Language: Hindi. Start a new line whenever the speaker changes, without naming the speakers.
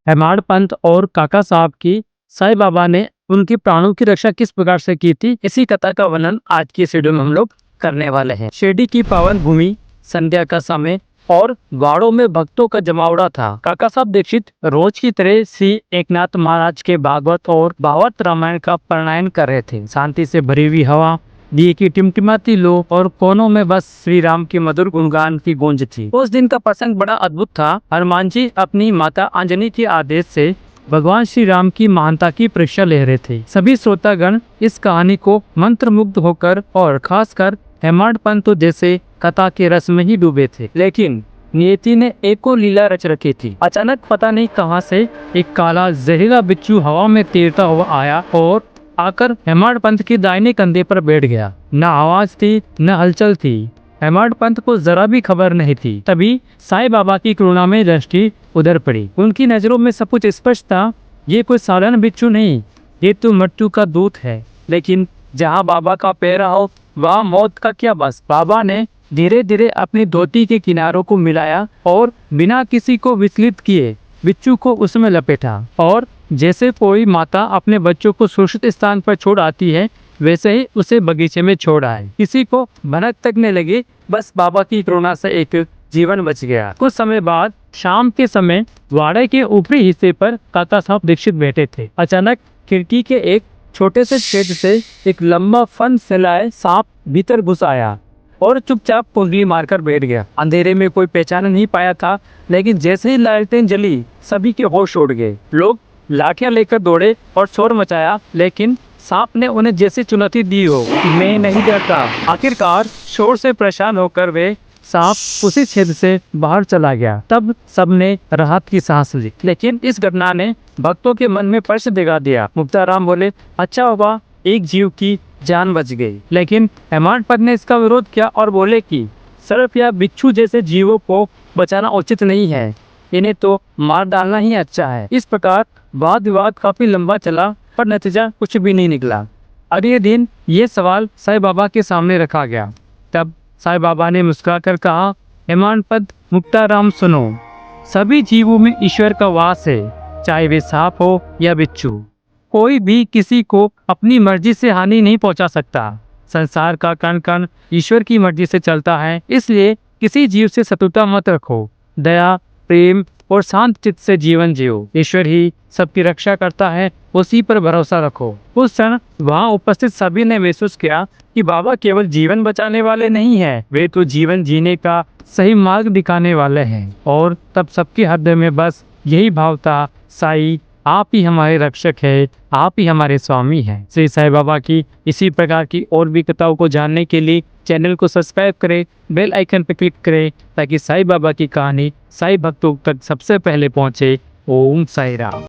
हेमाड पंत और काका साहब की साईं बाबा ने उनके प्राणों की रक्षा किस प्रकार से की थी, इसी कथा का वर्णन आज की वीडियो में हम लोग करने वाले हैं। शिरडी की पावन भूमि, संध्या का समय और बाड़ों में भक्तों का जमावड़ा था। काका साहब दीक्षित रोज की तरह श्री एकनाथ महाराज के भागवत और भागवत रामायण का पारायण कर रहे थे। शांति से भरी हुई हवा, दिए की टिमटिमाती लो और कोनों में बस श्री राम की मधुर गुणगान की गूंज थी। उस दिन का प्रसंग बड़ा अद्भुत था। हनुमान जी अपनी माता अंजनी के आदेश से भगवान श्री राम की महानता की परीक्षा ले रहे थे। सभी श्रोतागण इस कहानी को मंत्रमुग्ध होकर और खासकर हेमाड पंत जैसे कथा के रस में ही डूबे थे। लेकिन नियति ने एक और लीला रच रखी थी। अचानक पता नहीं कहां से एक काला जहरीला बिच्छू हवा में तैरता हुआ आया और आकर हेमाड पंत के दाहिने कंधे पर बैठ गया। न आवाज थी न हलचल थी। हेमाड पंत को जरा भी खबर नहीं थी। तभी साईं बाबा की करुणा में दृष्टि उधर पड़ी। उनकी नजरों में सब कुछ स्पष्ट था। ये कोई साधारण बिच्छू नहीं, ये तो मृत्यु का दूत है। लेकिन जहाँ बाबा का पैरा हो वहाँ मौत का क्या बस। बाबा ने धीरे धीरे अपनी धोती के किनारों को मिलाया और बिना किसी को विचलित किए बिच्छू को उसमें लपेटा। और जैसे कोई माता अपने बच्चों को सुरक्षित स्थान पर छोड़ आती है, वैसे ही उसे बगीचे में छोड़ आए। किसी को भनक तक नहीं लगी। बस बाबा की करुणा से एक जीवन बच गया। कुछ समय बाद शाम के समय वाड़े के ऊपरी हिस्से पर काका साहब दीक्षित बैठे थे। अचानक खिड़की के एक छोटे से छेद से एक लंबा फन फैलाए सांप भीतर घुस आया और चुपचाप कुंडली मारकर बैठ गया। अंधेरे में कोई पहचान नहीं पाया था, लेकिन जैसे ही लालटेन जली सभी के होश उड़ गए। लोग लाठियां लेकर दौड़े और शोर मचाया, लेकिन सांप ने उन्हें जैसी चुनौती दी हो, मैं नहीं डरता। आखिरकार शोर से परेशान होकर वे सांप उसी छेद से बाहर चला गया। तब सबने राहत की सांस ली। लेकिन इस घटना ने भक्तों के मन में प्रश्न जगा दिया। मुक्ताराम बोले, अच्छा हुआ एक जीव की जान बच गई। लेकिन हेमाड पंत ने इसका विरोध किया और बोले कि सर्प या बिच्छू जैसे जीवों को बचाना उचित नहीं है, इन्हें तो मार डालना ही अच्छा है। इस प्रकार वाद विवाद काफी लंबा चला, पर नतीजा कुछ भी नहीं निकला। अगले दिन ये सवाल साईं बाबा के सामने रखा गया। तब साईं बाबा ने मुस्कुराकर कहा, हेमाड पंत, मुक्ताराम सुनो, सभी जीवों में ईश्वर का वास है, चाहे वे सांप हो या बिच्छू। कोई भी किसी को अपनी मर्जी से हानि नहीं पहुंचा सकता। संसार का कण कण ईश्वर की मर्जी से चलता है, इसलिए किसी जीव से शत्रुता मत रखो। दया, प्रेम और शांत चित्त से जीवन जियो। ईश्वर ही सबकी रक्षा करता है, उसी पर भरोसा रखो। उस क्षण वहाँ उपस्थित सभी ने महसूस किया कि बाबा केवल जीवन बचाने वाले नहीं हैं, वे तो जीवन जीने का सही मार्ग दिखाने वाले हैं। और तब सबके हृदय में बस यही भाव था, साईं आप ही हमारे रक्षक है, आप ही हमारे स्वामी हैं। श्री साईं बाबा की इसी प्रकार की और भी कथाओं को जानने के लिए चैनल को सब्सक्राइब करें, बेल आइकन पर क्लिक करें, ताकि साईं बाबा की कहानी साईं भक्तों तक सबसे पहले पहुंचे। ओम साईं राम।